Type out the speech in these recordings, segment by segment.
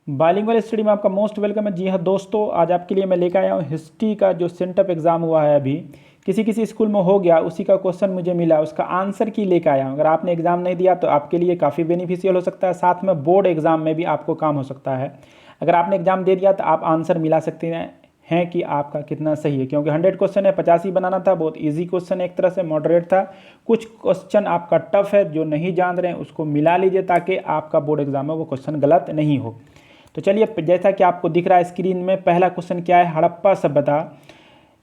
Bilingual study में आपका most welcome है। जी हाँ दोस्तों, आज आपके लिए मैं लेकर आया हूँ हिस्ट्री का जो सेंटअप एग्ज़ाम हुआ है अभी किसी किसी स्कूल में हो गया, उसी का क्वेश्चन मुझे मिला, उसका आंसर की लेकर आया हूँ। अगर आपने एग्ज़ाम नहीं दिया तो आपके लिए काफ़ी बेनिफिशियल हो सकता है, साथ में बोर्ड एग्ज़ाम में भी आपको काम हो सकता है। अगर आपने एग्ज़ाम दे दिया तो आप आंसर मिला सकते हैं कि आपका कितना सही है, क्योंकि 100 क्वेश्चन है, 50 ही बनाना था। बहुत इजी क्वेश्चन है, एक तरह से मॉडरेट था। कुछ क्वेश्चन आपका टफ है, जो नहीं जान रहे हैं उसको मिला लीजिए ताकि आपका बोर्ड एग्जाम में वो क्वेश्चन गलत नहीं हो। तो चलिए, जैसा कि आपको दिख रहा है स्क्रीन में, पहला क्वेश्चन क्या है, हड़प्पा सभ्यता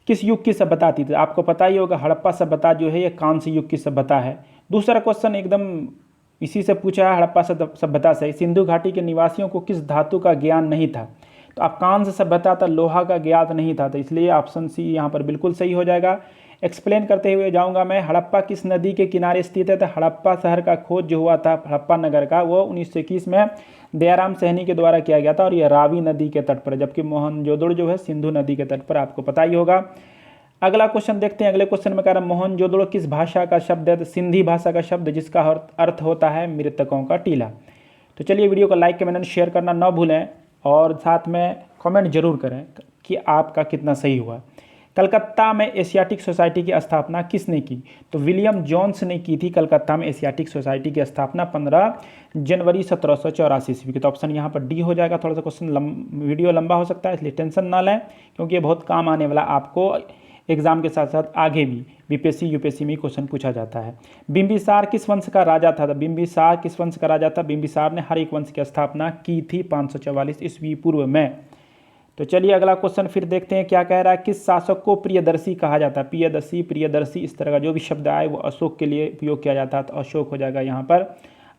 किस युग की सभ्यता थी। तो आपको पता ही होगा हड़प्पा सभ्यता जो है ये कांस्य युग की सभ्यता है। दूसरा क्वेश्चन एकदम इसी से पूछा है, हड़प्पा सभ्यता से, सिंधु घाटी के निवासियों को किस धातु का ज्ञान नहीं था। तो आप कांस्य सभ्यता था, लोहा का ज्ञात नहीं था, तो इसलिए ऑप्शन सी यहाँ पर बिल्कुल सही हो जाएगा। एक्सप्लेन करते हुए जाऊंगा मैं। हड़प्पा किस नदी के किनारे स्थित है। तो हड़प्पा शहर का खोज जो हुआ था हड़प्पा नगर का, वो 1921 में दयाराम सहनी के द्वारा किया गया था, और ये रावी नदी के तट पर, जबकि मोहनजोदड़ो जो है सिंधु नदी के तट पर, आपको पता ही होगा। अगला क्वेश्चन देखते हैं। अगले क्वेश्चन में कह रहा है मोहनजोदड़ो किस भाषा का शब्द है। तो सिंधी भाषा का शब्द, जिसका अर्थ होता है मृतकों का टीला। तो चलिए, वीडियो को लाइक कमेंट शेयर करना ना भूलें, और साथ में कमेंट जरूर करें कि आपका कितना सही हुआ। कलकत्ता में एशियाटिक सोसाइटी की स्थापना किसने की। तो विलियम जोन्स ने की थी कलकत्ता में एशियाटिक सोसाइटी की स्थापना 15 जनवरी 1784 ईस्वी की। तो ऑप्शन यहाँ पर डी हो जाएगा। थोड़ा सा क्वेश्चन वीडियो लंबा हो सकता है, इसलिए टेंशन ना लें, क्योंकि ये बहुत काम आने वाला आपको एग्जाम के साथ साथ आगे भी बीपीएससी यूपीएससी में क्वेश्चन पूछा जाता है। बिंबिसार किस वंश का राजा था। बिंबिसार किस वंश का राजा था। बिंबिसार ने हर एक वंश की स्थापना की थी 544 ईस्वी पूर्व में। तो चलिए, अगला क्वेश्चन फिर देखते हैं क्या कह रहा है। किस शासक को प्रियदर्शी कहा जाता है। प्रियदर्शी, प्रियदर्शी, इस तरह का जो भी शब्द आए वो अशोक के लिए उपयोग किया जाता है, तो अशोक हो जाएगा यहाँ पर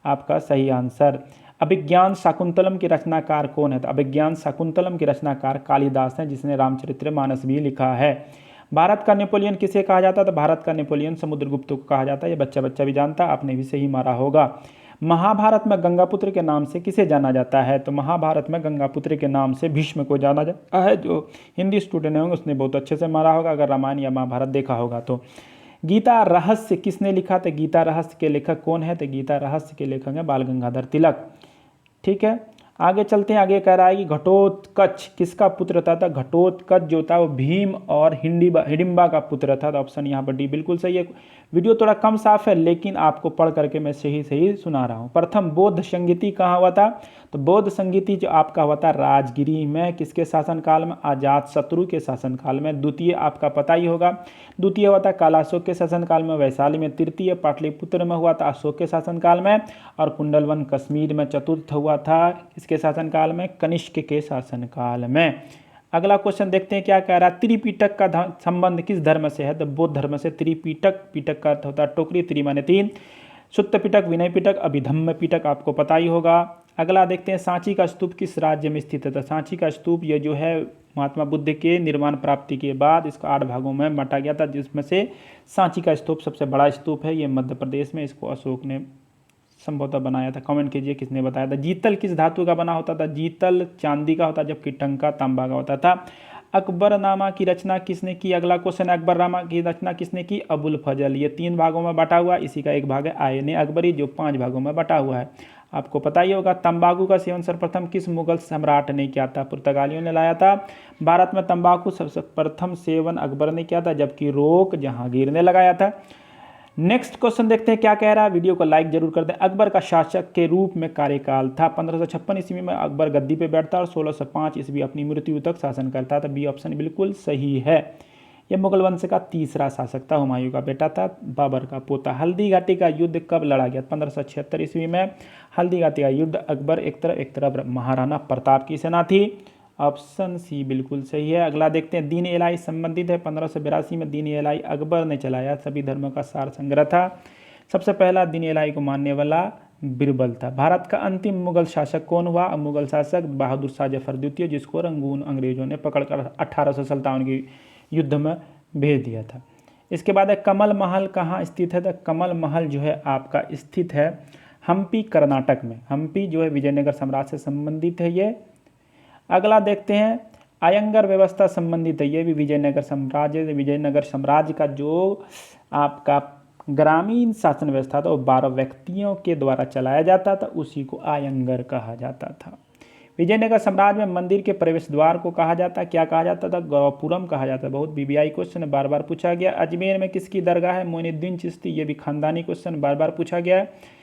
आपका सही आंसर। अभिज्ञान शाकुंतलम के रचनाकार कौन है। तो अभिज्ञान शाकुंतलम के रचनाकार कालिदास हैं, जिसने रामचरितमानस भी लिखा है। भारत का नेपोलियन किसे कहा जाता है। तो भारत का नेपोलियन समुद्रगुप्त को कहा जाता है। ये बच्चा बच्चा भी जानता है, आपने भी सही मारा होगा। महाभारत में गंगापुत्र के नाम से किसे जाना जाता है। तो महाभारत में गंगापुत्र के नाम से भीष्म को जाना जाता है। जो हिंदी स्टूडेंट होंगे उसने बहुत अच्छे से मारा होगा, अगर रामायण या महाभारत देखा होगा तो। गीता रहस्य किसने लिखा। तो गीता रहस्य के लेखक कौन है। तो गीता रहस्य के लेखक है बाल गंगाधर तिलक। ठीक है, आगे चलते हैं। आगे कह रहा है कि घटोत्कच किसका पुत्र था। तो घटोत्कच जो था वो भीम और हिडिंबा का पुत्र था। तो ऑप्शन यहाँ पर डी बिल्कुल सही है। वीडियो थोड़ा कम साफ है, लेकिन आपको पढ़ करके मैं सही सही सुना रहा हूँ। प्रथम बौद्ध संगीति कहाँ हुआ था। तो बौद्ध संगीति जो आपका हुआ था राजगिरी में। किसके शासनकाल में। अजातशत्रु के शासनकाल में। द्वितीय आपका पता ही होगा, द्वितीय हुआ था कालाशोक के शासनकाल में वैशाली में। तृतीय पाटलिपुत्र में हुआ था अशोक के शासनकाल में। और कुंडलवन कश्मीर में। चतुर्थ हुआ था किसके शासनकाल में। कनिष्क के शासनकाल में। अगला क्वेश्चन देखते हैं क्या कह रहा है। त्रिपिटक का संबंध किस धर्म से है। तो बौद्ध धर्म से। त्रिपिटक, पिटक का अर्थ होता है टोकरी, त्रि माने 3, सुत्त पिटक, विनय पिटक, अभिधम्म पिटक, आपको पता ही होगा। अगला देखते हैं सांची का स्तूप किस राज्य में स्थित है। तो सांची का स्तूप ये जो है महात्मा बुद्ध के निर्माण प्राप्ति के बाद इसको 8 भागों में बांटा गया था, जिसमें से सांची का स्तूप सबसे बड़ा स्तूप है। ये मध्य प्रदेश में, इसको अशोक ने संभवतः बनाया था। कमेंट कीजिए किसने बताया था। जीतल किस धातु का बना होता था। जीतल चांदी का होता, जबकि टंका तांबा का होता था। अकबरनामा की रचना किसने की। अगला क्वेश्चन, अकबरनामा की रचना किसने की। अबुल फजल। ये 3 भागों में बटा हुआ, इसी का एक भाग है आयन अकबरी जो 5 भागों में बटा हुआ है। आपको पता ही होगा। तंबाकू का सेवन सर्वप्रथम किस मुगल सम्राट ने किया था। पुर्तगालियों ने लाया था। भारत में तंबाकू सबसे प्रथम सेवन अकबर ने किया था, जबकि रोक जहांगीर ने लगाया था। नेक्स्ट क्वेश्चन देखते हैं क्या कह रहा है। वीडियो को लाइक जरूर कर दें। अकबर का शासक के रूप में कार्यकाल था। 1556 ईस्वी में अकबर गद्दी पे बैठता और 1605 ईस्वी अपनी मृत्यु तक शासन करता था। बी ऑप्शन बिल्कुल सही है। यह मुगल वंश का तीसरा शासक था। हुमायूं का बेटा था, बाबर का पोता। हल्दी घाटी का युद्ध कब लड़ा गया। 1576 ईस्वी में हल्दी घाटी का युद्ध अकबर एक तरफ महाराणा प्रताप की सेना थी। ऑप्शन सी बिल्कुल सही है। अगला देखते हैं। दीन इलाही संबंधित है। 1582 में दीन इलाही अकबर ने चलाया, सभी धर्मों का सार संग्रह था। सबसे पहला दीन इलाही को मानने वाला बिरबल था। भारत का अंतिम मुगल शासक कौन हुआ। मुगल शासक बहादुर शाह जफर द्वितीय, जिसको रंगून अंग्रेजों ने पकड़कर 1857 की युद्ध में भेज दिया था। इसके बाद है कमल महल कहाँ स्थित है। तो कमल महल जो है आपका स्थित है हम्पी, कर्नाटक में। हम्पी जो है विजयनगर साम्राज्य से संबंधित है ये। अगला देखते हैं अयंगर व्यवस्था संबंधित है, ये भी विजयनगर साम्राज्य का जो आपका ग्रामीण शासन व्यवस्था था वो 12 व्यक्तियों के द्वारा चलाया जाता था, उसी को अयंगर कहा जाता था। विजयनगर साम्राज्य में मंदिर के प्रवेश द्वार को कहा जाता है, क्या कहा जाता था? गौपुरम कहा जाता है। बहुत बीबीआई क्वेश्चन है, बार बार पूछा गया। अजमेर में किसकी दरगाह है? मोइनुद्दीन चिश्ती। ये भी खानदानी क्वेश्चन, बार बार पूछा गया है।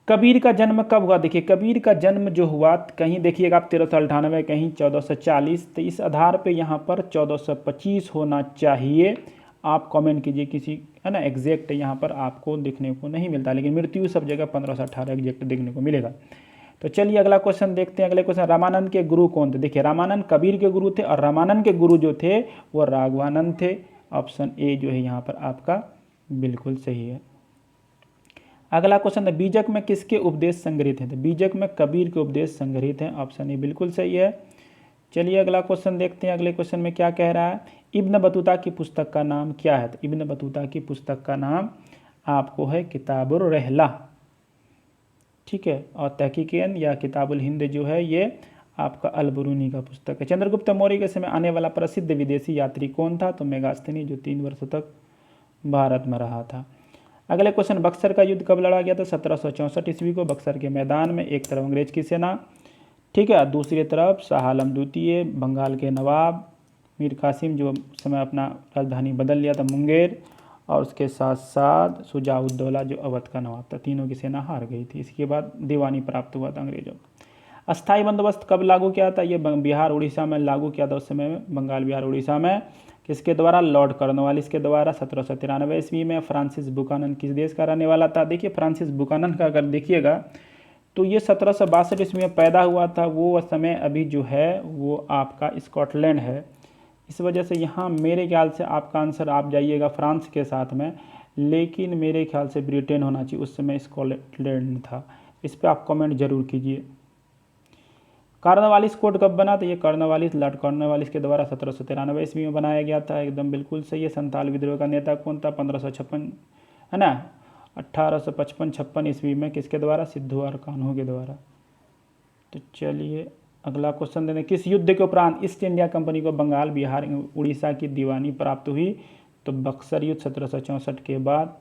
कबीर का जन्म कब हुआ? देखिए कबीर का जन्म जो हुआ, कहीं देखिएगा आप 1398, कहीं 1440, तो इस आधार पे यहाँ पर 1425 होना चाहिए। आप कमेंट कीजिए किसी, है ना, एग्जैक्ट यहाँ पर आपको देखने को नहीं मिलता, लेकिन मृत्यु सब जगह 1518 एग्जैक्ट देखने को मिलेगा। तो चलिए अगला क्वेश्चन देखते हैं। अगले क्वेश्चन, रामानंद के गुरु कौन थे? देखिए रामानंद कबीर के गुरु थे और रामानंद के गुरु जो थे वो राघवानंद थे। ऑप्शन ए जो है यहाँ पर आपका बिल्कुल सही है। अगला क्वेश्चन है, बीजक में किसके उपदेश संग्रहित हैं? तो बीजक में कबीर के उपदेश संग्रहित हैं। ऑप्शन ए बिल्कुल सही है। चलिए अगला क्वेश्चन देखते हैं। अगले क्वेश्चन में क्या कह रहा है? इब्न बतूता की पुस्तक का नाम क्या है? तो इब्न बतूता की पुस्तक का नाम आपको है किताबुर रहला, ठीक है। और तहकीकन या किताबुल हिंद जो है ये आपका अल-बरूनी का पुस्तक है। चंद्रगुप्त मौर्य के समय आने वाला प्रसिद्ध विदेशी यात्री कौन था? तो मेगास्थनी, जो 3 वर्षों तक भारत में रहा था। अगले क्वेश्चन, बक्सर का युद्ध कब लड़ा गया था? 1764 ईस्वी को बक्सर के मैदान में। एक तरफ अंग्रेज की सेना, ठीक है, दूसरी तरफ शाह आलम द्वितीय, बंगाल के नवाब मीर कासिम, जो समय अपना राजधानी बदल लिया था मुंगेर, और उसके साथ साथ शुजाउद्दौला जो अवध का नवाब था। तीनों की सेना हार गई थी। इसके बाद दीवानी प्राप्त हुआ था अंग्रेजों को। अस्थायी बंदोबस्त कब लागू किया था? ये बिहार उड़ीसा में लागू किया था उस समय में, बंगाल बिहार उड़ीसा में। किसके द्वारा? लॉर्ड कॉर्नवालिस के द्वारा 1793 ईस्वी में। फ्रांसिस बुकानन किस देश का रहने वाला था? देखिए फ्रांसिस बुकानन का अगर देखिएगा तो ये 1762 ईस्वी में पैदा हुआ था। वो समय अभी जो है वो आपका स्कॉटलैंड है। इस वजह से यहाँ मेरे ख्याल से आपका आंसर आप जाइएगा फ्रांस के साथ में, लेकिन मेरे ख्याल से ब्रिटेन होना चाहिए, उस समय स्कॉटलैंड था। इस पर आप कमेंट जरूर कीजिए। कॉर्नवालिस कोड कब बना? तो ये कॉर्नवालिस, लॉर्ड कॉर्नवालिस के द्वारा 1793 ईस्वी में बनाया गया था। एकदम बिल्कुल सही है। संथाल विद्रोह का नेता कौन था? 1556, है ना, 1855-56 ईस्वी में। किसके द्वारा? सिद्धू और कान्हो के द्वारा। तो चलिए अगला क्वेश्चन देने, किस युद्ध के उपरांत ईस्ट इंडिया कंपनी को बंगाल, बिहार, उड़ीसा की दीवानी प्राप्त हुई? तो बक्सर युद्ध 1764 के बाद।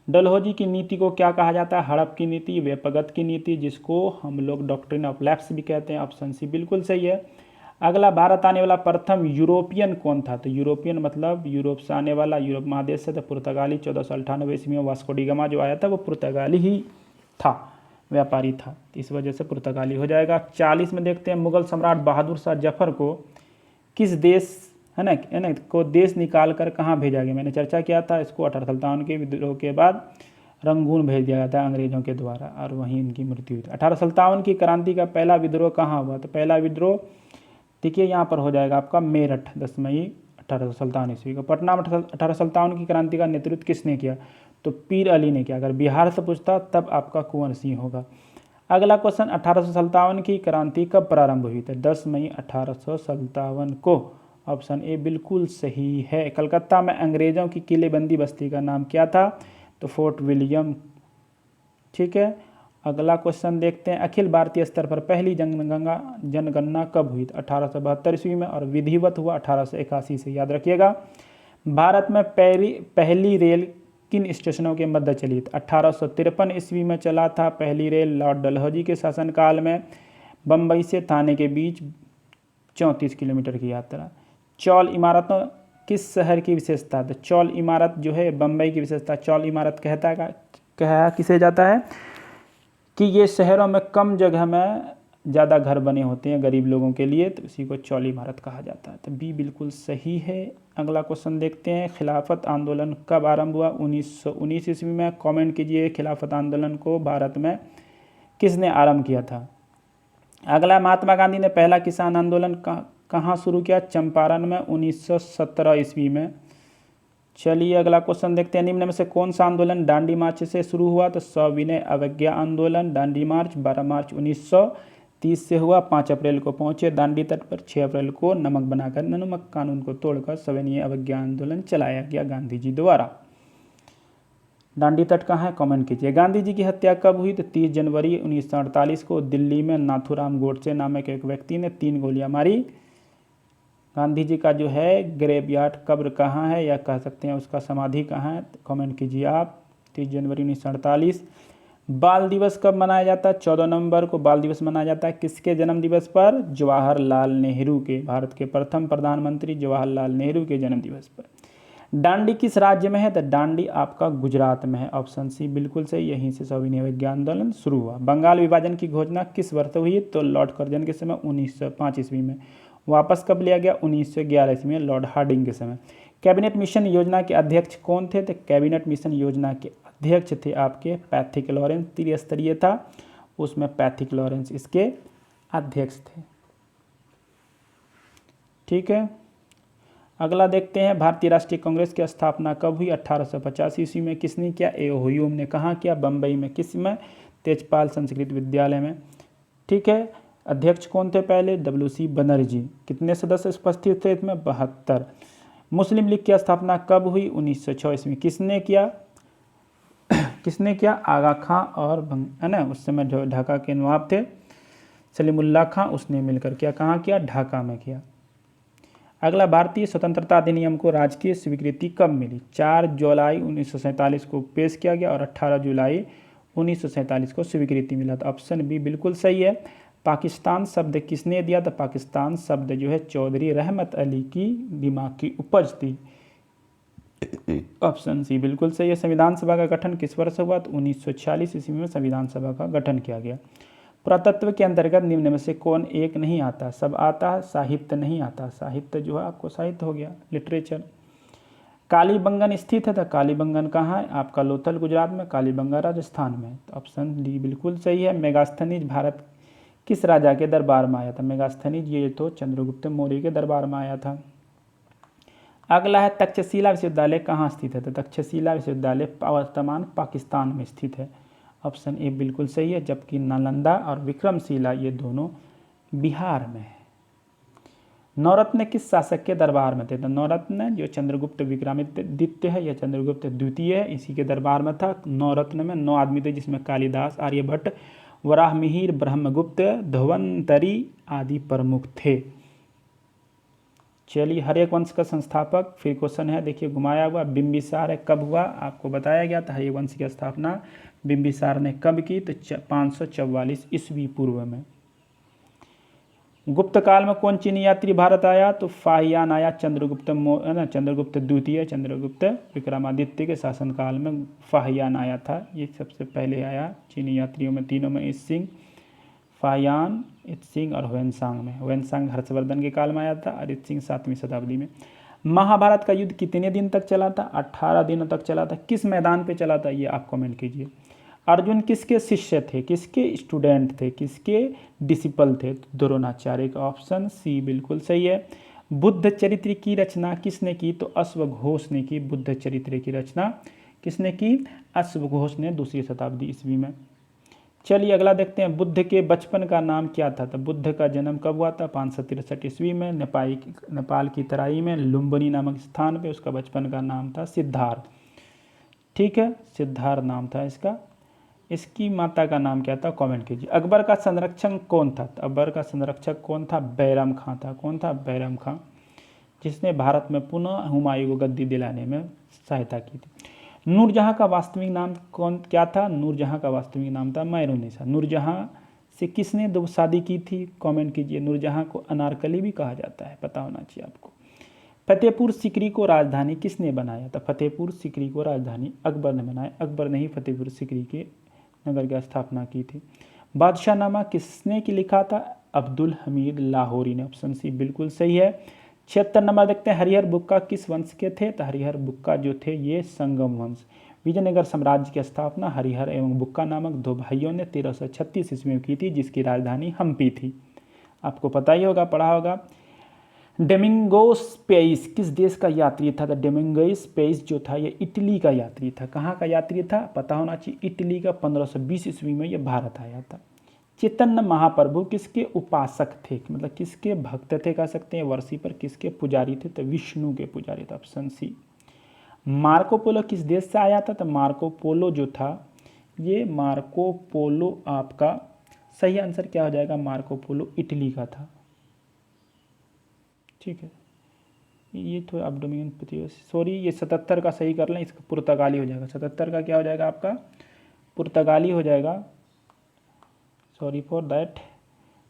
डलहौजी की नीति को क्या कहा जाता है? हड़प की नीति, वेपगत की नीति, जिसको हम लोग डॉक्ट्रिन ऑफ लैप्स भी कहते हैं। ऑप्शन सी बिल्कुल सही है। अगला, भारत आने वाला प्रथम यूरोपियन कौन था? तो यूरोपियन मतलब यूरोप से आने वाला, यूरोप महादेश से, तो पुर्तगाली। 1498 ईस्वी में वास्को डी गामा जो आया था वो पुर्तगाली ही था, व्यापारी था, इस वजह से पुर्तगाली हो जाएगा। 40 में देखते हैं, मुगल सम्राट बहादुर शाह जफर को किस देश, है ना, को देश निकाल कर कहाँ भेजा गया? मैंने चर्चा किया था इसको। 1857 के विद्रोह के बाद रंगून भेज दिया गया था अंग्रेजों के द्वारा और वहीं इनकी मृत्यु हुई थी। 1857 की क्रांति का पहला विद्रोह कहाँ हुआ? तो पहला विद्रोह देखिए यहाँ पर हो जाएगा आपका मेरठ, 10 मई 1857 ईस्वी को। पटना में 1857 की क्रांति का नेतृत्व किसने किया? तो पीर अली ने किया। अगर बिहार से पूछता तब आपका कुंवर सिंह होगा। अगला क्वेश्चन, 1857 की क्रांति कब प्रारंभ हुई? तो 10 मई 1857 को। ऑप्शन ए बिल्कुल सही है। कलकत्ता में अंग्रेजों की किलेबंदी बस्ती का नाम क्या था? तो फोर्ट विलियम, ठीक है। अगला क्वेश्चन देखते हैं, अखिल भारतीय स्तर पर पहली जनगणना कब हुई? 1872 ईस्वी में, और विधिवत हुआ 1881 से। याद रखिएगा। भारत में पहली रेल किन स्टेशनों के मध्य चली? 1853 ईस्वी में चला था पहली रेल, लॉर्ड डलहौजी के शासनकाल में। बम्बई से थाने के बीच 34 किलोमीटर की यात्रा। चौल इमारतों किस शहर की विशेषता? तो चौल इमारत जो है बम्बई की विशेषता। चौल इमारत कहा किसे जाता है कि ये शहरों में कम जगह में ज़्यादा घर बने होते हैं गरीब लोगों के लिए, तो इसी को चौल इमारत कहा जाता है। तो बी बिल्कुल सही है। अगला क्वेश्चन देखते हैं, खिलाफत आंदोलन कब आरंभ हुआ? 1919 ईस्वी में। कमेंट कीजिए खिलाफत आंदोलन को भारत में किसने आरंभ किया था? अगला, महात्मा गांधी ने पहला किसान आंदोलन कहाँ शुरू किया? चंपारण में, 1917 ईस्वी में। चलिए अगला क्वेश्चन देखते हैं, निम्न में से कौन सा आंदोलन दांडी मार्च से शुरू हुआ? तो सविनय अवज्ञा आंदोलन। दांडी मार्च 12 मार्च 1930 से हुआ। 5 अप्रैल को पहुंचे दांडी तट पर। 6 अप्रैल को नमक बनाकर, नमक कानून को तोड़कर सविनय अवज्ञा आंदोलन चलाया गया गांधी जी द्वारा। दांडी तट कहाँ है? कमेंट कीजिए। गांधी जी की हत्या कब हुई? तो 30 जनवरी 1948 को दिल्ली में नाथूराम गोडसे नामक एक व्यक्ति ने 3 गोलियां मारी। गांधी जी का जो है ग्रेवयार्ड, कब्र कहाँ है या कह सकते हैं उसका समाधि कहाँ है? तो कमेंट कीजिए आप। 30 जनवरी 1948। बाल दिवस कब मनाया जाता है? 14 नवंबर को बाल दिवस मनाया जाता है। किसके जन्म दिवस पर? जवाहरलाल नेहरू के, भारत के प्रथम प्रधानमंत्री जवाहरलाल नेहरू के जन्म दिवस पर। दांडी किस राज्य में है? तो दांडी आपका गुजरात में है। ऑप्शन सी बिल्कुल सही, यहीं से सविनय अवज्ञा आंदोलन शुरू हुआ। बंगाल विभाजन की घोषणा किस वर्ष हुई? तो लॉर्ड कर्जन के समय 1905 ईस्वी में। वापस कब लिया गया? 1911 ईस्वी में, लॉर्ड हार्डिंग के समय। कैबिनेट मिशन योजना के अध्यक्ष कौन थे? तो कैबिनेट मिशन योजना के अध्यक्ष थे आपके पैथिक लॉरेंस, त्रिस्तरीय था उसमें पैथिक लॉरेंस इसके अध्यक्ष थे। ठीक है, अगला देखते हैं, भारतीय राष्ट्रीय कांग्रेस की स्थापना कब हुई? 1885 ईस्वी में। किसने किया? ए ह्यूम ने। कहाँ किया? बम्बई में। किस में? तेजपाल संस्कृत विद्यालय में। ठीक है, अध्यक्ष कौन थे पहले? WC बनर्जी। कितने सदस्य उपस्थित थे इसमें? 72। मुस्लिम लीग की स्थापना कब हुई? 1906 ईस्वी। किसने किया? किसने किया? आगा खां और है ना, उस समय जो ढाका के नवाब थे सलीमुल्लाह खां, उसने मिलकर किया। कहाँ किया? ढाका में किया। अगला, भारतीय स्वतंत्रता अधिनियम को राजकीय स्वीकृति कब मिली? 4 जुलाई 1947 को पेश किया गया और 18 जुलाई 1947 को स्वीकृति मिला। तो ऑप्शन बी बिल्कुल सही है। पाकिस्तान शब्द किसने दिया? तो पाकिस्तान शब्द जो है चौधरी रहमत अली की दिमाग की उपज थी। ऑप्शन सी बिल्कुल सही है। संविधान सभा का गठन किस वर्ष हुआ? तो 1946 ईस्वी में संविधान सभा का गठन किया गया। पुरातत्व के अंतर्गत निम्न में से कौन एक नहीं आता? सब आता है, साहित्य नहीं आता। साहित्य जो है आपको साहित्य हो गया, लिटरेचर। कालीबंगन स्थित है, तो कालीबंगन कहाँ है? आपका लोथल गुजरात में, कालीबंगन राजस्थान में। तो ऑप्शन डी बिल्कुल सही है। मेगास्थनीज भारत किस राजा के दरबार में आया था? मेगास्थनीज ये तो चंद्रगुप्त मौर्य के दरबार में आया था। अगला है, तक्षशिला विश्वविद्यालय कहाँ स्थित है? तो तक्षशिला विश्वविद्यालय वर्तमान पाकिस्तान में स्थित है। ऑप्शन ए बिल्कुल सही है। जबकि नालंदा और विक्रमशिला ये दोनों बिहार में है। नवरत्न किस शासक के दरबार में थे? तो नवरत्न जो चंद्रगुप्त विक्रमादित्य है या चंद्रगुप्त द्वितीय है, इसी के दरबार में था। नवरत्न में 9 आदमी थे, जिसमें कालिदास, आर्यभट्ट, वराहमिहिर, ब्रह्मगुप्त, धन्वंतरी आदि प्रमुख थे। चलिए, हर्यक वंश का संस्थापक, फिर क्वेश्चन है देखिए घुमाया हुआ, बिंबिसार है। कब हुआ? आपको बताया गया था हर्यक वंश की स्थापना बिंबिसार ने कब की? तो 544 ईस्वी पूर्व में। गुप्त काल में कौन चीनी यात्री भारत आया? तो फाहियान आया। चंद्रगुप्त द्वितीय, चंद्रगुप्त विक्रमादित्य के शासनकाल में फाहियान आया था। ये सबसे पहले आया चीनी यात्रियों में, तीनों में ईत्सिंग, फाहियान, ईत्सिंग और ह्वेनसांग में। ह्वेनसांग हर्षवर्धन के काल में आया था और ईत्सिंग 7वीं शताब्दी में। महाभारत का युद्ध कितने दिन तक चला था? 18 दिनों तक चला था। किस मैदान पे चला था? ये आप कमेंट कीजिए। अर्जुन किसके शिष्य थे? किसके स्टूडेंट थे? किसके डिसिपल थे? तो द्रोणाचार्य का। ऑप्शन सी बिल्कुल सही है। बुद्ध चरित्र की रचना किसने की? तो अश्वघोष ने की। बुद्ध चरित्र की रचना किसने की? अश्वघोष ने 2वीं शताब्दी ईस्वी में। चलिए अगला देखते हैं, बुद्ध के बचपन का नाम क्या था? तो बुद्ध का जन्म कब हुआ था? 563 ईस्वी में नेपाल की तराई में लुम्बिनी नामक स्थान पे उसका बचपन का नाम था सिद्धार्थ। ठीक है, सिद्धार्थ नाम था इसका। इसकी माता का नाम क्या था? कमेंट कीजिए। अकबर का संरक्षक कौन था? तो अकबर का संरक्षक कौन था? बैरम खां था। कौन था? बैरम खां, जिसने भारत में पुनः हुमायूं को गद्दी दिलाने में सहायता की थी। नूरजहां का वास्तविक नाम क्या था? नूरजहां का वास्तविक नाम था मैरूनिसा। नूरजहां से किसने दो शादी की थी? कमेंट कीजिए। नूरजहां को अनारकली भी कहा जाता है, पता होना चाहिए आपको। फतेहपुर सीकरी को राजधानी किसने बनाया था? फतेहपुर सीकरी को राजधानी अकबर ने बनाया। अकबर ने ही फतेहपुर सीकरी के नगर की स्थापना की थी। बादशाहनामा किसने की लिखा था? अब्दुल हमीद लाहौरी ने। ऑप्शन सी बिल्कुल सही है। 76 नंबर देखते हैं, हरिहर बुक्का किस वंश के थे? तो हरिहर बुक्का जो थे ये संगम वंश। विजयनगर साम्राज्य की स्थापना हरिहर एवं बुक्का नामक 2 भाइयों ने 1336 ईस्वी में की थी, जिसकी राजधानी हम्पी थी। आपको पता ही होगा, पढ़ा होगा। डोमिंगोस पेइस किस देश का यात्री था? तो डोमिंगोस पेइस जो था ये इटली का यात्री था। कहाँ का यात्री था? पता होना चाहिए, इटली का। 1520 ईस्वी में ये भारत आया था। चैतन्य महाप्रभु किसके उपासक थे? मतलब किसके भक्त थे कह सकते हैं, वर्षी पर किसके पुजारी थे? तो विष्णु के पुजारी थे। Option C. मार्को पोलो किस देश से आया था? तो मार्को पोलो जो था ये मार्को पोलो आपका सही आंसर क्या हो जाएगा? मार्को पोलो इटली का था। ठीक है, ये तो आप डोमिनियन सॉरी, ये 77 का सही कर लें, इसका पुर्तगाली हो जाएगा। 77 का क्या हो जाएगा आपका? पुर्तगाली हो जाएगा, sorry for that.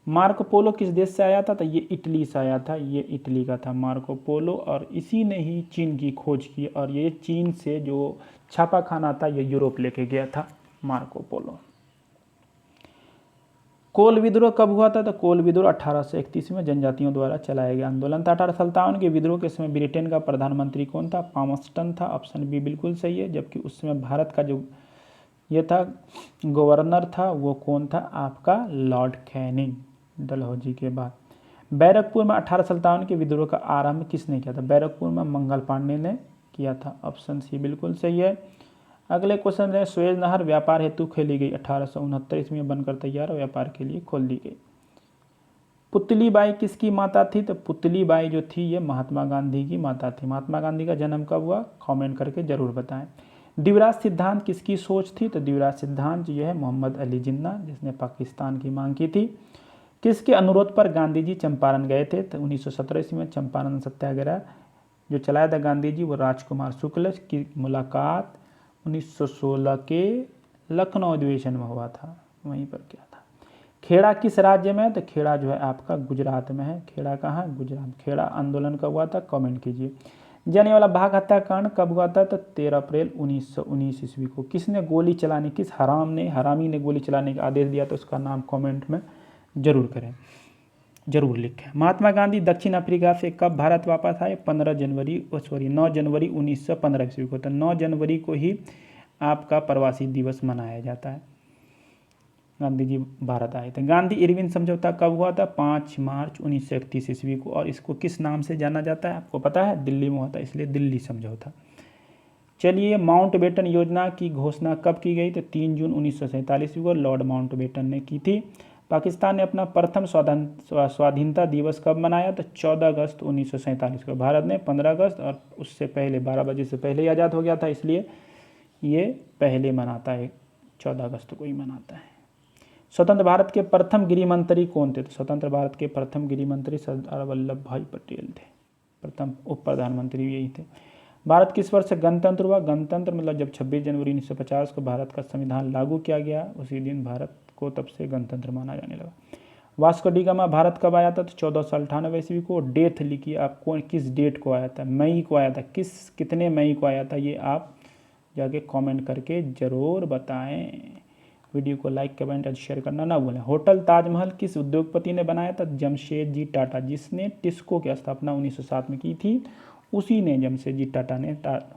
Marco Polo किस देश से आया था? तो ये इटली से आया था, ये इटली का था मार्को पोलो, और इसी ने ही चीन की खोज की, और ये चीन से जो छापा खाना था ये यूरोप लेके गया था मार्को पोलो। कोल विद्रोह कब हुआ था? तो कोल विद्रोह 1831 में जनजातियों द्वारा चलाया गया आंदोलन था। 1857 के विद्रोह के समय ब्रिटेन का प्रधानमंत्री कौन था? पामस्टन था, ऑप्शन बी बिल्कुल सही है। जबकि उस समय भारत का जो ये था गवर्नर था वो कौन था? आपका लॉर्ड कैनिंग, डलहौजी के बाद। बैरकपुर में 1857 के विद्रोह का आरंभ किसने किया था? बैरकपुर में मंगल पांडे ने किया था, ऑप्शन सी बिल्कुल सही है। अगले क्वेश्चन है, सुएज नहर व्यापार हेतु खोली गई 1869 ईस्वी में बनकर तैयार और व्यापार के लिए खोल दी गई। पुतली बाई किसकी माता थी? तो पुतली बाई जो थी ये महात्मा गांधी की माता थी। महात्मा गांधी का जन्म कब हुआ? कमेंट करके जरूर बताएं। द्विराज सिद्धांत किसकी सोच थी? तो द्विराज सिद्धांत ये है मोहम्मद अली जिन्ना, जिसने पाकिस्तान की मांग की थी। किसके अनुरोध पर गांधी जी चंपारण गए थे? तो 1917 ईस्वी में चंपारण सत्याग्रह जो चलाया था गांधी जी वो राजकुमार शुक्ल की मुलाकात 1916 के लखनऊ अधिवेशन में हुआ था, वहीं पर क्या था। खेड़ा किस राज्य में है? तो खेड़ा जो है आपका गुजरात में है। खेड़ा कहाँ है? गुजरात। खेड़ा आंदोलन कब हुआ था? कमेंट कीजिए। जानेवाला बाग हत्याकांड कब हुआ था? तो 13 अप्रैल 1919 ईस्वी को। किसने गोली चलाने, किस हरामी ने गोली चलाने का आदेश दिया? तो उसका नाम कमेंट में जरूर करें, जरूर लिखें। महात्मा गांधी दक्षिण अफ्रीका से कब भारत वापस आए? 9 जनवरी 1915 ईस्वी को। तो 9 जनवरी को ही आपका प्रवासी दिवस मनाया जाता है। गांधी जी भारत आए थे। गांधी इरविन समझौता कब हुआ था? 5 मार्च 1931 ईस्वी को। और इसको किस नाम से जाना जाता है आपको पता है? दिल्ली में हुआ था, इसलिए दिल्ली समझौता। चलिए, माउंटबेटन योजना की घोषणा कब की गई? तो 3 जून 1947 को लॉर्ड माउंटबेटन ने की थी। पाकिस्तान ने अपना प्रथम स्वाधीनता दिवस कब मनाया? तो 14 अगस्त 1947 को। भारत ने 15 अगस्त, और उससे पहले 12 बजे से पहले ही आज़ाद हो गया था, इसलिए ये पहले मनाता है, 14 अगस्त को ही मनाता है। स्वतंत्र भारत के प्रथम गृह मंत्री कौन थे? तो स्वतंत्र भारत के प्रथम गृह मंत्री सरदार वल्लभ भाई पटेल थे। प्रथम उप प्रधानमंत्री यही थे। भारत किस वर्ष से गणतंत्र हुआ? गणतंत्र मतलब जब 26 जनवरी 1950 को भारत का संविधान लागू किया गया, उसी दिन भारत को तब से गणतंत्र माना जाने लगा। वास्को डी गामा भारत कब आया था? तो 1498 ईस्वी को। डेट लिखिए आप, कौन किस डेट को आया था? मई को आया था। कितने मई को आया था ये आप जाके कमेंट करके ज़रूर बताएं। वीडियो को लाइक कमेंट और शेयर करना ना भूलें। होटल ताजमहल किस उद्योगपति ने बनाया था? जमशेदजी टाटा, जिसने टिस्को की स्थापना 1907 में की थी, उसी ने, जमशेदजी टाटा ने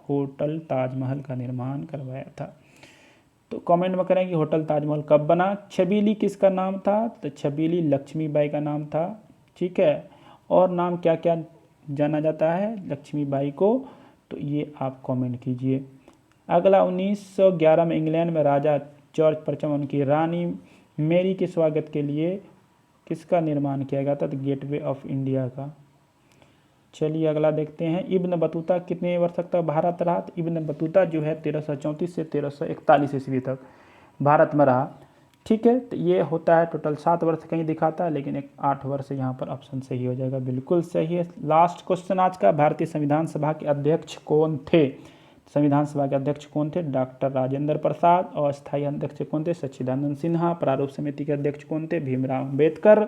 होटल ताजमहल का निर्माण करवाया था। तो कमेंट में करें कि होटल ताजमहल कब बना। छबीली किसका नाम था? तो छबीली लक्ष्मीबाई का नाम था। ठीक है, और नाम क्या क्या जाना जाता है लक्ष्मीबाई को? तो ये आप कमेंट कीजिए। अगला 1911 में इंग्लैंड में राजा जॉर्ज प्रथम उनकी रानी मेरी के स्वागत के लिए किसका निर्माण किया गया था? तो गेटवे ऑफ इंडिया का। चलिए अगला देखते हैं। इब्न बतूता कितने वर्ष तक भारत रहा? तो इब्न बतूता जो है 1334 से 1341 ईस्वी तक भारत में रहा। ठीक है, तो ये होता है टोटल 7 वर्ष कहीं दिखाता है, लेकिन एक 8 वर्ष यहाँ पर ऑप्शन सही हो जाएगा, बिल्कुल सही है। लास्ट क्वेश्चन आज का, भारतीय संविधान सभा के अध्यक्ष कौन थे? संविधान सभा के अध्यक्ष कौन थे? डॉक्टर राजेंद्र प्रसाद। और स्थायी अध्यक्ष कौन थे? सच्चिदानंद सिन्हा। प्रारूप समिति के अध्यक्ष कौन थे? भीमराव अम्बेडकर।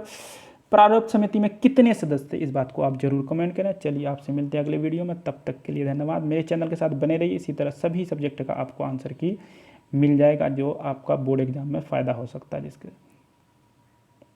प्रारूप समिति में कितने सदस्य थे? इस बात को आप जरूर कमेंट करें। चलिए आपसे मिलते हैं अगले वीडियो में, तब तक के लिए धन्यवाद। मेरे चैनल के साथ बने रहिए, इसी तरह सभी सब्जेक्ट का आपको आंसर की मिल जाएगा जो आपका बोर्ड एग्जाम में फ़ायदा हो सकता है जिसके